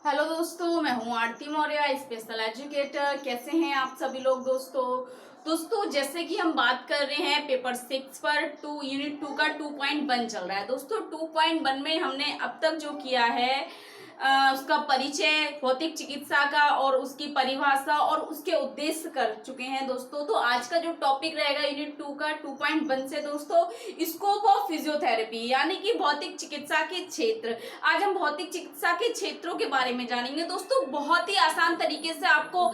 Hello दोस्तों, मैं हूं आरती मौर्य, स्पेशल एजुकेटर। कैसे हैं आप सभी लोग दोस्तों जैसे कि हम बात कर रहे हैं पेपर 6 पर यूनिट 2 का 2.1 चल रहा है। दोस्तों 2.1 में हमने अब तक जो किया है उसका परिचय भौतिक चिकित्सा का और उसकी परिभाषा और उसके उद्देश्य कर चुके हैं दोस्तों। तो आज का जो टॉपिक रहेगा यूनिट 2 का 2.1 से दोस्तों स्कोप ऑफ फिजियोथेरेपी यानी कि भौतिक चिकित्सा के क्षेत्र। आज हम भौतिक चिकित्सा के क्षेत्रों के बारे में जानेंगे दोस्तों। बहुत ही आसान तरीके से आपको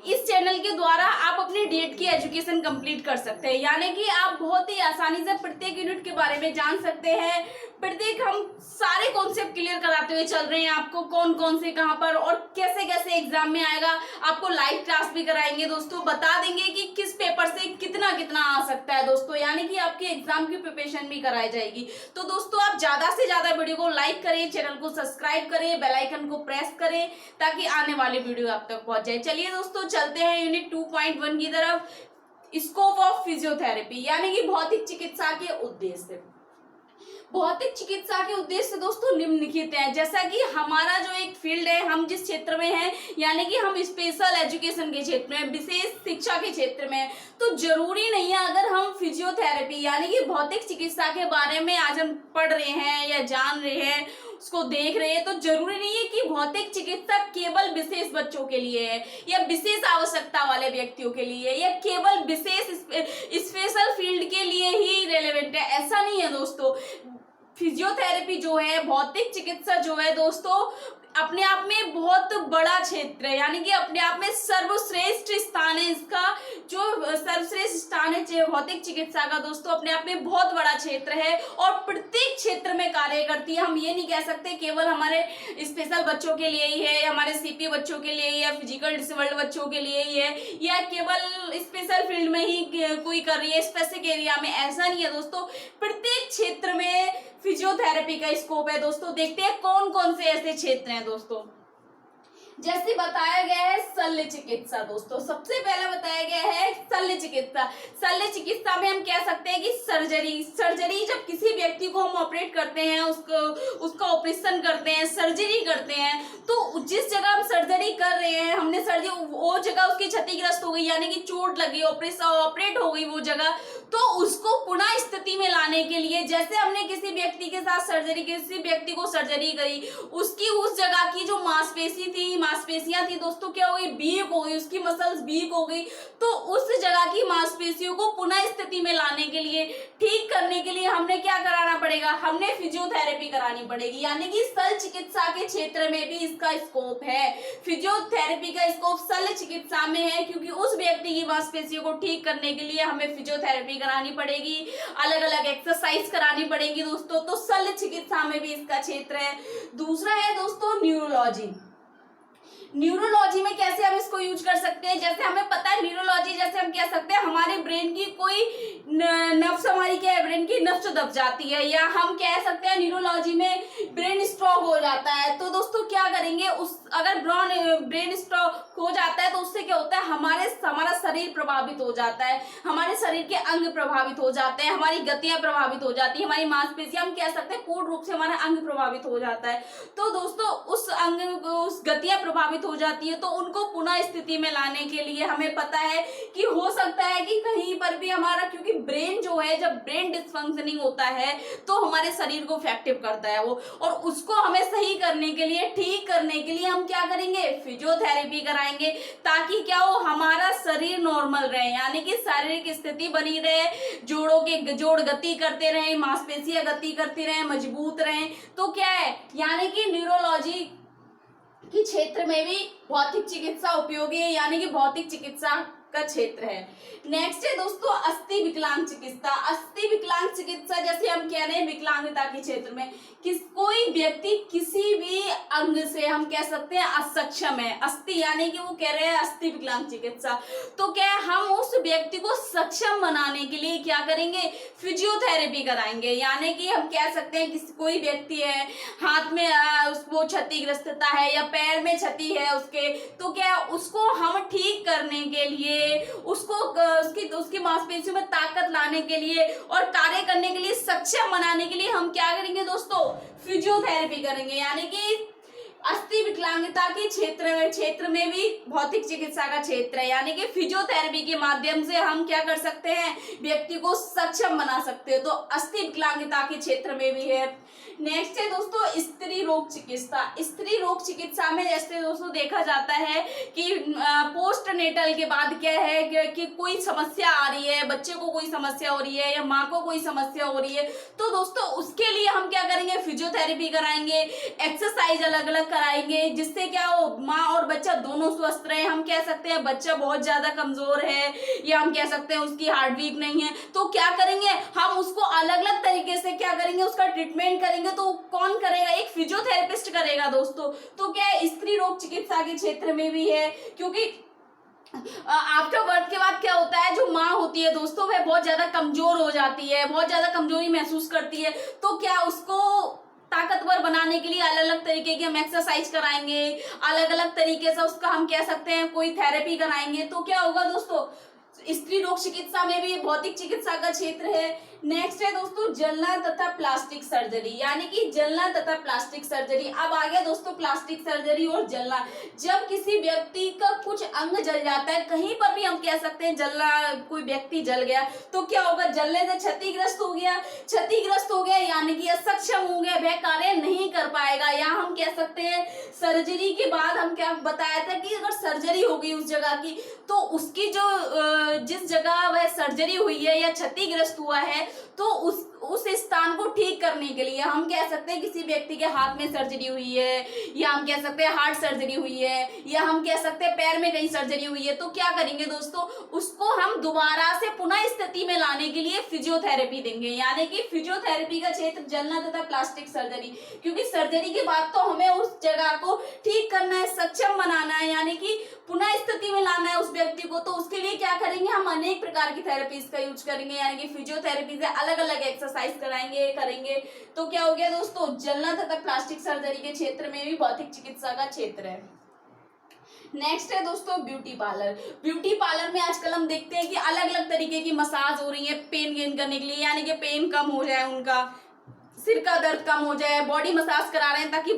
इस चैनल के द्वारा आप अपने डीएड की एजुकेशन कंप्लीट कर सकते हैं, यानी कि आप बहुत ही आसानी से प्रत्येक यूनिट के बारे में जान सकते हैं। प्रत्येक हम सारे कॉन्सेप्ट क्लियर कराते हुए चल रहे हैं आपको, कौन कौन से कहां पर और कैसे कैसे एग्जाम में आएगा। आपको लाइव क्लास भी कराएंगे दोस्तों, बता देंगे कि किस पेपर से कितना कितना आ सकता है दोस्तों, यानी कि आपके एग्जाम की प्रिपरेशन भी कराई जाएगी। तो दोस्तों आप ज्यादा से ज्यादा वीडियो को लाइक करें, चैनल को सब्सक्राइब करें, बेल आइकन को प्रेस करें ताकि आने वाली वीडियो आप तक पहुंच जाए। चलिए दोस्तों चलते हैं यूनिट 2.1 की तरफ। स्कोप ऑफ फिजियोथेरेपी यानी कि भौतिक चिकित्सा के उद्देश्य। भौतिक चिकित्सा के उद्देश्य दोस्तों निम्नलिखित हैं। जैसा कि हमारा जो एक फील्ड है, हम जिस क्षेत्र में हैं यानी कि हम स्पेशल एजुकेशन के क्षेत्र में, विशेष शिक्षा के क्षेत्र में, तो जरूरी नहीं है अगर हम फिजियोथेरेपी यानी कि भौतिक चिकित्सा के बारे में आज हम पढ़ रहे हैं या जान रहे हैं, उसको देख रहे हैं, तो जरूरी नहीं है कि भौतिक चिकित्सा केवल विशेष बच्चों के लिए है या विशेष आवश्यकता वाले व्यक्तियों के लिए या केवल विशेष स्पेशल फील्ड के लिए ही रेलेवेंट है। ऐसा नहीं है दोस्तों। फिजियोथेरेपी जो है, भौतिक चिकित्सा जो है दोस्तों, अपने आप में बहुत बड़ा क्षेत्र है, यानी कि अपने आप में सर्वश्रेष्ठ स्थान है। इसका जो सर्वश्रेष्ठ स्थान है भौतिक चिकित्सा का दोस्तों, अपने आप में बहुत बड़ा क्षेत्र है और प्रत्येक क्षेत्र में कार्य करती है। हम ये नहीं कह सकते केवल हमारे स्पेशल बच्चों के लिए ही है, हमारे सीपी बच्चों के लिए या फिजिकल डिसेबल्ड बच्चों के लिए ही है या केवल स्पेशल फील्ड में ही कोई कर रही है, स्पेसिफिक एरिया में। ऐसा नहीं है दोस्तों, प्रत्येक क्षेत्र में फिजियोथेरेपी का स्कोप है दोस्तों। देखते हैं कौन कौन से ऐसे क्षेत्र हैं दोस्तों। जैसे बताया गया है शल्य चिकित्सा दोस्तों, सबसे पहले बताया गया है शल्य चिकित्सा। शल्य चिकित्सा में हम कह सकते हैं कि सर्जरी जब किसी व्यक्ति को हम ऑपरेट करते हैं, उसका ऑपरेशन करते हैं, सर्जरी करते हैं, तो जिस जगह हम सर्जरी कर रहे हैं, हमने सर्जरी वो जगह उसकी क्षतिग्रस्त हो गई यानी कि चोट लगी, ऑपरेट हो गई वो जगह, तो उसको पुनः स्थिति में लाने के लिए, जैसे हमने किसी व्यक्ति के साथ किसी व्यक्ति को सर्जरी करी, उसकी उस जगह की जो मांसपेशियां थी दोस्तों क्या हो गई, वीक हो गई, उसकी मसल्स वीक हो गई, तो उस जगह की मांसपेशियों को पुनः स्थिति में लाने के लिए, ठीक करने के लिए हमने क्या कराना पड़ेगा, हमने फिजियोथेरेपी करानी पड़ेगी। यानी कि शल्य चिकित्सा के क्षेत्र में भी इसका स्कोप है। फिजियोथेरेपी का स्कोप शल्य चिकित्सा में है क्योंकि उस व्यक्ति की मांसपेशियों को ठीक करने के लिए हमें फिजियोथेरेपी करानी पड़ेगी, अलग अलग एक्सरसाइज करानी पड़ेगी दोस्तों। तो शल्य चिकित्सा में भी इसका क्षेत्र है। दूसरा है दोस्तों न्यूरोलॉजी। न्यूरोलॉजी में कैसे हम इसको यूज कर सकते हैं, जैसे हमें पता है न्यूरोलॉजी, जैसे हम कह सकते हैं हमारे ब्रेन की कोई नफ्स, हमारी क्या है, ब्रेन की नफ्स दब जाती है, या हम कह सकते हैं न्यूरोलॉजी में ब्रेन स्ट्रोक हो जाता है। तो दोस्तों क्या करेंगे, अगर ब्रेन स्ट्रोक हो जाता है तो उससे क्या होता है, हमारा शरीर प्रभावित हो जाता है, हमारे शरीर के अंग प्रभावित हो जाते हैं, हमारी गतियां प्रभावित हो जाती है, हमारी मांसपेशियां, हम कह सकते हैं पूर्ण रूप से हमारा अंग प्रभावित हो जाता है। तो दोस्तों उस गतियां प्रभावित हो जाती है, तो उनको पुनः स्थिति में लाने के लिए हमें पता है कि हो सकता है कि कहीं पर भी हमारा, क्योंकि ब्रेन जो है, जब ब्रेन डिसफंक्शनिंग होता है तो हमारे शरीर को इफेक्टिव करता है वो, और उसको हमें सही करने के लिए, ठीक करने के लिए हम क्या करेंगे, फिजियोथेरेपी कराएंगे, ताकि क्या हो, हमारा शरीर नॉर्मल रहे, यानी कि शारीरिक स्थिति बनी रहे, जोड़ गति करते रहे, मांसपेशियां गति करती रहे, मजबूत रहे। तो क्या है, यानी कि न्यूरोलॉजी की क्षेत्र में भी भौतिक चिकित्सा उपयोगी है, यानी कि भौतिक चिकित्सा का क्षेत्र है। नेक्स्ट है दोस्तों अस्थि विकलांग चिकित्सा। अस्थि विकलांग चिकित्सा, जैसे हम कह रहे हैं विकलांगता के क्षेत्र में, कोई व्यक्ति किसी भी अंग से हम कह सकते हैं असक्षम है, अस्थि यानी कि वो कह रहे हैं अस्थि विकलांग चिकित्सा, तो क्या हम उस व्यक्ति को सक्षम बनाने के लिए क्या करेंगे, फिजियोथेरेपी कराएंगे। यानी कि हम कह सकते हैं कि कोई व्यक्ति है, हाथ में वो क्षतिग्रस्तता है या पैर में क्षति है उसके, तो क्या उसको हम ठीक करने के लिए, उसको उसकी मांसपेशियों में ताकत लाने के लिए और कार्य करने के लिए सक्षम बनाने के लिए हम क्या करेंगे दोस्तों, फिजियोथेरेपी करेंगे। यानी कि अस्थि विकलांगता के क्षेत्र में भी भौतिक चिकित्सा का क्षेत्र है, यानी कि फिजियोथेरेपी के माध्यम से हम क्या कर सकते हैं, व्यक्ति को सक्षम बना सकते हैं। तो अस्थि विकलांगता के क्षेत्र में भी है। नेक्स्ट है दोस्तों स्त्री रोग चिकित्सा। स्त्री रोग चिकित्सा में जैसे दोस्तों देखा जाता है कि पोस्ट नेटल के बाद क्या है कि कोई समस्या आ रही है, बच्चे को कोई समस्या हो रही है या माँ को कोई समस्या हो रही है, तो दोस्तों उसके लिए हम क्या करेंगे, फिजियोथेरेपी कराएंगे, एक्सरसाइज अलग अलग कराएंगे, जिससे क्या हो माँ और बच्चा दोनों स्वस्थ रहे। हम कह सकते हैं बच्चा बहुत ज्यादा कमजोर है या हम कह सकते हैं उसकी हार्ट वीक नहीं है, तो क्या करेंगे हम उसको अलग अलग तरीके से क्या करेंगे, उसका ट्रीटमेंट करेंगे। तो कौन करेगा, एक फिजियोथेरेपिस्ट करेगा दोस्तों। तो क्या है स्त्री रोग चिकित्सा के क्षेत्र में भी है, क्योंकि आफ्टर बर्थ के बाद क्या होता है, जो माँ होती है दोस्तों वह बहुत ज्यादा कमजोर हो जाती है, बहुत ज्यादा कमजोरी महसूस करती है। तो क्या उसको ताकतवर बनाने के लिए अलग अलग तरीके की हम एक्सरसाइज कराएंगे, अलग अलग तरीके से उसका हम कह सकते हैं कोई थेरेपी कराएंगे। तो क्या होगा दोस्तों, स्त्री रोग चिकित्सा में भी भौतिक चिकित्सा का क्षेत्र है। नेक्स्ट है दोस्तों जलना तथा प्लास्टिक सर्जरी, यानी कि जलना तथा प्लास्टिक सर्जरी। अब आ गया दोस्तों प्लास्टिक सर्जरी और जलना। जब किसी व्यक्ति का कुछ अंग जल जाता है, कहीं पर भी हम कह सकते हैं जलना, कोई व्यक्ति जल गया तो क्या होगा, जलने से क्षतिग्रस्त हो गया यानी कि अक्षम हो गया, वह कार्य नहीं कर पाएगा। या हम कह सकते हैं सर्जरी के बाद हम क्या बताया था कि अगर सर्जरी हो गई उस जगह की, तो उसकी जो जिस जगह वह सर्जरी हुई है या क्षतिग्रस्त हुआ है, तो उस स्थान को ठीक करने के लिए हम कह सकते हैं किसी व्यक्ति के हाथ में सर्जरी हुई है, या हम कह सकते हैं हार्ट सर्जरी हुई है, या हम कह सकते हैं पैर में कहीं सर्जरी हुई है, तो क्या करेंगे दोस्तों, उसको हम दोबारा से पुनः स्थिति में लाने के लिए फिजियोथेरेपी देंगे। यानी कि फिजियोथेरेपी का क्षेत्र जलना तथा प्लास्टिक सर्जरी, क्योंकि सर्जरी के बाद तो हमें उस जगह को ठीक करना है, सक्षम बनाना है, यानी कि पुनः स्थिति में लाना है उस व्यक्ति को। तो उसके लिए क्या करेंगे, हम अनेक प्रकार की थेरेपीज का यूज करेंगे, यानी कि फिजियोथेरेपी से अलग अलग एक्सरसाइज करेंगे। तो क्या हो गया दोस्तों, जलना तथा प्लास्टिक सर्जरी के क्षेत्र में भी भौतिक चिकित्सा का क्षेत्र है। नेक्स्ट है दोस्तों ब्यूटी पार्लर। ब्यूटी पार्लर में आजकल हम देखते हैं कि अलग अलग तरीके की मसाज हो रही है पेन गेन करने के लिए, यानी कि पेन कम हो जाए, उनका सिर का दर्द कम हो जाए, बॉडी मसाज करा रहे हैं ताकि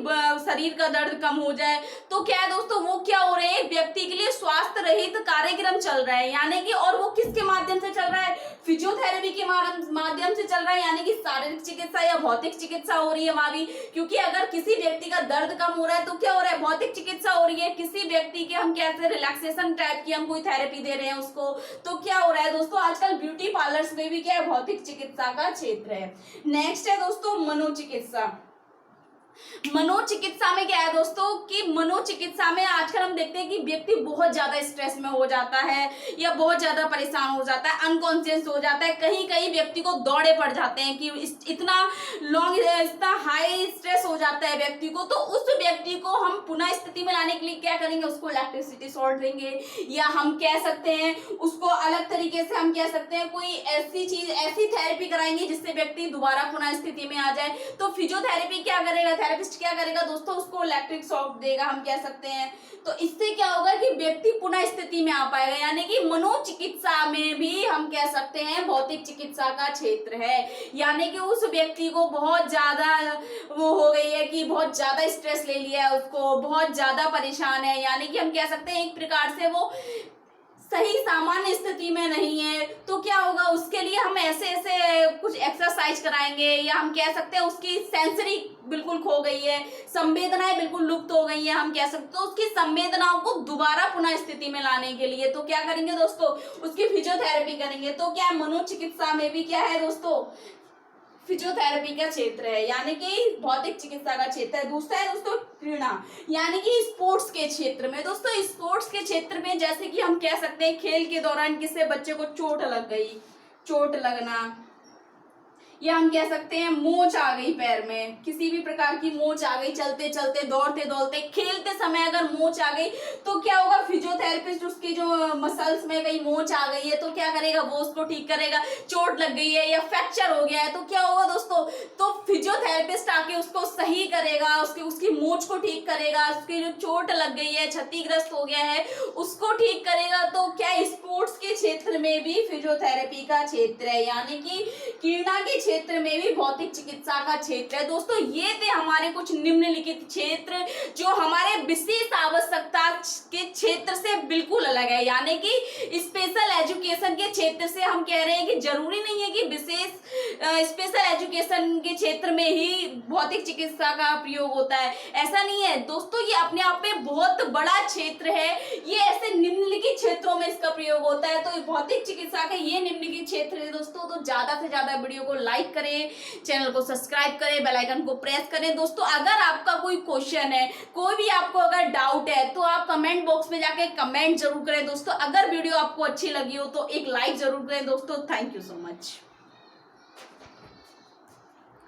शरीर का दर्द कम हो जाए। तो क्या है दोस्तों, वो क्या हो रहे हैं, व्यक्ति के लिए स्वास्थ्य रहित कार्यक्रम चल रहा है, यानी कि और वो किसके माध्यम से चल रहा है, फिजियोथेरेपी के माध्यम से चल रहा है, यानी कि शारीरिक चिकित्सा या भौतिक चिकित्सा हो रही है वहां भी। क्योंकि अगर किसी व्यक्ति का दर्द कम हो रहा है तो क्या हो रहा है, भौतिक चिकित्सा हो रही है। किसी व्यक्ति के हम कहते रिलैक्सेशन टाइप की हम कोई थेरेपी दे रहे हैं उसको, तो क्या हो रहा है दोस्तों, आजकल ब्यूटी पार्लर्स में भी क्या है, भौतिक चिकित्सा का क्षेत्र है। नेक्स्ट है दोस्तों मनोचिकित्सा। मनोचिकित्सा में क्या है दोस्तों कि मनोचिकित्सा में आजकल हम देखते हैं कि व्यक्ति बहुत ज्यादा स्ट्रेस में हो जाता है या बहुत ज्यादा परेशान हो जाता है, अनकॉन्शियस हो जाता है, कहीं कहीं व्यक्ति को दौड़े पड़ जाते हैं कि इतना हाई स्ट्रेस हो जाता है व्यक्ति को। तो उस व्यक्ति को हम पुनः स्थिति में लाने के लिए क्या करेंगे, उसको इलेक्ट्रिसिटी शॉर्ट देंगे, या हम कह सकते हैं उसको अलग तरीके से हम कह सकते हैं कोई ऐसी थेरेपी कराएंगे जिससे व्यक्ति दोबारा पुनः स्थिति में आ जाए। तो फिजियोथेरेपी क्या करेगा, थेरेपिस्ट क्या करेगा दोस्तों, उसको इलेक्ट्रिक शॉक देगा हम कह सकते हैं। तो इससे क्या होगा कि व्यक्ति पुनः स्थिति में आ पाएगा, यानी कि मनोचिकित्सा में भी हम कह सकते हैं भौतिक चिकित्सा का क्षेत्र है। यानी कि उस व्यक्ति को बहुत ज्यादा वो हो गई है कि बहुत ज्यादा स्ट्रेस ले लिया है, उसको बहुत ज्यादा परेशान है, यानी कि हम कह सकते हैं एक प्रकार से वो सही सामान्य स्थिति में नहीं है। तो क्या होगा, उसके लिए हम ऐसे कुछ एक्सरसाइज कराएंगे, या हम कह सकते हैं उसकी सेंसरी बिल्कुल खो गई है, संवेदनाएं बिल्कुल लुप्त हो गई हैं, हम कह सकते हैं तो उसकी संवेदनाओं को दोबारा पुनः स्थिति में लाने के लिए तो क्या करेंगे दोस्तों, उसकी फिजियोथेरेपी करेंगे। तो क्या मनोचिकित्सा में भी क्या है दोस्तों, फिजियोथेरेपी का क्षेत्र है, यानी कि भौतिक चिकित्सा का क्षेत्र है। दूसरा है दोस्तों क्रीड़ा, यानी कि स्पोर्ट्स के क्षेत्र में। दोस्तों स्पोर्ट्स के क्षेत्र में जैसे कि हम कह सकते हैं खेल के दौरान किसी बच्चे को चोट लग गई, चोट लगना, या हम कह सकते हैं मोच आ गई पैर में, किसी भी प्रकार की मोच आ गई, चलते चलते दौड़ते दौड़ते खेलते समय अगर मोच आ गई तो क्या होगा, फिजियोथेरेपिस्ट उसकी जो मसल्स में कहीं मोच आ गई है तो क्या करेगा, वो उसको ठीक करेगा। चोट लग गई है या फ्रैक्चर हो गया है तो क्या होगा दोस्तों, तो फिजियोथेरेपिस्ट आके उसको सही करेगा, उसकी मोच को ठीक करेगा, उसकी जो चोट लग गई है, क्षतिग्रस्त हो गया है उसको ठीक करेगा। तो क्या स्पोर्ट्स के क्षेत्र में भी फिजियोथेरेपी का क्षेत्र है, यानी कि क्रीड़ा के क्षेत्र में भी भौतिक चिकित्सा का क्षेत्र है। दोस्तों ये थे हमारे कुछ निम्नलिखित क्षेत्र जो हमारे विशेष आवश्यकता के क्षेत्र से बिल्कुल अलग है, यानी कि स्पेशल एजुकेशन के क्षेत्र से हम कह रहे हैं कि जरूरी नहीं है कि विशेष स्पेशल एजुकेशन के क्षेत्र में ही भौतिक चिकित्सा का प्रयोग होता है, ऐसा नहीं है दोस्तों। ये अपने आप में बहुत बड़ा क्षेत्र है, ये ऐसे निम्नलिखित क्षेत्रों में इसका प्रयोग होता है। तो भौतिक चिकित्सा के ये निम्नलिखित क्षेत्र है दोस्तों। तो ज्यादा से ज्यादा वीडियो को लाइक करें, चैनल को सब्सक्राइब करें, बेल आइकन को प्रेस करें। दोस्तों अगर आपका कोई क्वेश्चन है, कोई भी आपको अगर डाउट है तो आप कमेंट बॉक्स में जाके कमेंट जरूर करें दोस्तों। अगर वीडियो आपको अच्छी लगी हो तो एक लाइक जरूर करें दोस्तों। Thank you so much.